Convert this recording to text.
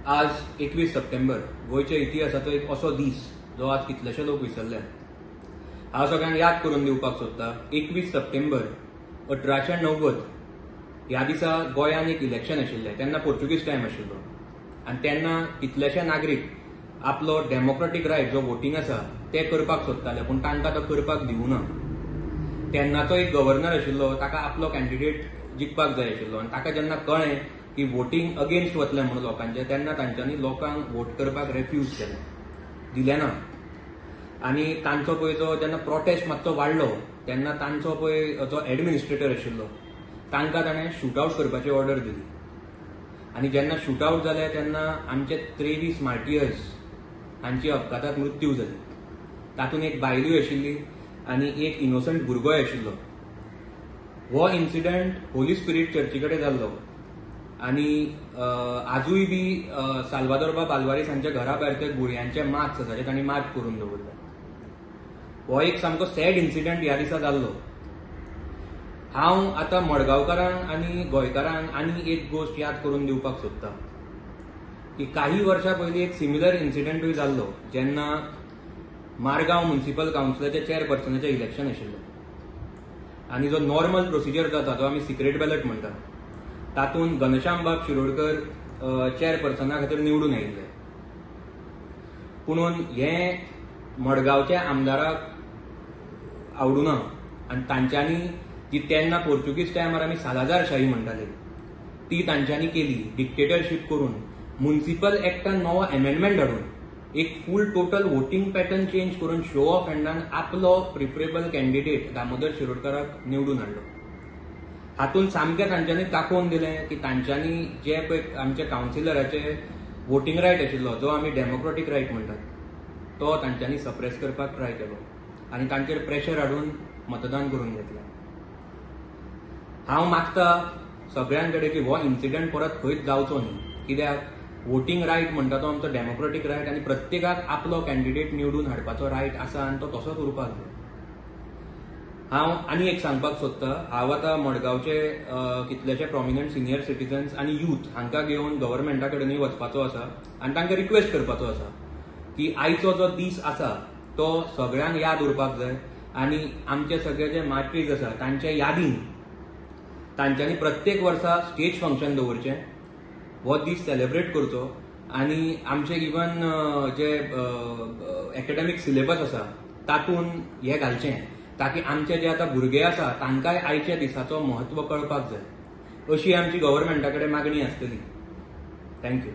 आज 21 सप्टेंबर गोयच्या इतिहासाचो एक असो दीस जो आज कितलेशे लोक विसरले. हांव सगळ्यांक याद करून दिवपाक सोदतां. 21 सप्टेंबर 1890 ह्या दिसा गोंयान एक इलेक्शन आशिल्लें. तेन्ना पोर्चुगीज टायम आशिल्लो आनी तेन्ना कितलेशे नागरीक आपलो डेमोक्रेटीक रायट जो वोटींग आसा ते करपाक सोदताले, पूण तांकां तो करपाक दिवना. तेन्नाचो एक गव्हर्नर आशिल्लो, ताका आपलो कॅन्डिडेट जिखपाक जाय आशिल्लो आनी ताका जेन्ना कळ्ळें की वोटींग अगेन्स्ट वतलें म्हणून लोकांचें, तेन्ना तांच्यांनी लोकांक वोट करपाक रेफ्यूज केलें, दिलें ना. आनी तांचो पळय जो जेन्ना प्रोटेस्ट मातसो वाडलो तेन्ना तांचो पळय जो एडमिनिस्ट्रेटर आशिल्लो तांकां ताणें शूटआवट करपाची ऑर्डर दिली. आनी जेन्ना शूटआवट जालें तेन्ना आमचे 23 मार्टियर्स हांची अपघातांत मृत्यू जाली. तातूंत एक बायलूय आशिल्ली आनी एक इनोसंट भुरगोय आशिल्लो. हो इन्सिडंट होली स्पिरीट चर्ची कडेन जाल्लो आनी आजूय बी साल्वादोर बाब आल्वारीस हांच्या घरा भायर ते गुळयांचे मार्क्स आसा जे तांणी मार्क करून दवरला. हो एक सामको सॅड इन्सिडंट ह्या दिसा जाल्लो. हांव आतां मडगांवकारांक आनी गोंयकारांक आनी एक गोश्ट याद करून दिवपाक सोदतां की काही वर्सां पयलीं एक सिमिलर इन्सिडंटूय जाल्लो जेन्ना मारगांव म्युनिसिपल काउन्सिलाच्या चेअरपर्सनाचें इलेक्शन आशिल्लें. आनी जो नॉर्मल प्रोसिजर जाता जो आमी सिक्रेट बॅलट म्हणटा तातूंत घनश्याम बाब शिरोडकर चेअरपर्सना खातीर निवडून आयिल्ले. पुणून हें मडगांवच्या आमदाराक आवडुना आनी तांच्यांनी जी तेन्ना पोर्चुगीज टायमार आमी सालाजारशाही म्हणटाले ती तांच्यांनी केली. डिक्टेटरशीप करून म्युनिसिपल एक्टान नवो अमेंडमेंट हाडून एक फूल टोटल वोटींग पॅटर्न चेंज करून शो ऑफ हँडान आपलो प्रिफरेबल कॅन्डिडेट दामोदर शिरोडकराक निवडून हाडलो. हातूंत सामकें तांच्यांनी दाखोवन दिलें की तांच्यांनी जे पळय आमच्या कावन्सिलराचे वोटींग रायट आशिल्लो जो आमी डेमोक्रेटीक रायट म्हणटात तो तांच्यांनी सप्रेस करपाक ट्राय केलो आनी तांचेर प्रेशर हाडून मतदान करून घेतलें. हांव मागतां सगळ्यां कडेन की हो इन्सिडंट परत खंयच जावचो न्ही, कित्याक वोटींग रायट म्हणटा तो आमचो डेमोक्रेटीक रायट आनी प्रत्येकाक आपलो कॅन्डिडेट निवडून हाडपाचो रायट आसा आनी तो तसोच उरपाक जाय. हांव आनी एक सांगपाक सोदतां. हांव आतां मडगांवचे कितलेशे प्रॉमिनंट सिनियर सिटीजन्स आनी यूथ हांकां घेवन गव्हर्मेंटा कडेनूय वचपाचो आसा आनी तांकां रिक्वेस्ट करपाचो आसा की आयचो जो दीस आसा तो सगळ्यांक याद उरपाक जाय आनी आमचे सगळे जे मार्टीर्स आसा तांचे यादीन तांच्यांनी प्रत्येक वर्सा स्टेज फंक्शन दवरचें, हो दीस सेलिब्रेट करचो आनी आमचे इवन जे एकेडॅमीक सिलेबस आसा तातूंत हें घालचें ताकी आमचे जे आतां भुरगे आसा तांकांय आयच्या दिसाचो महत्व कळपाक जाय. अशी आमची गव्हर्मेंटा कडेन मागणी आसतली. थँक्यू.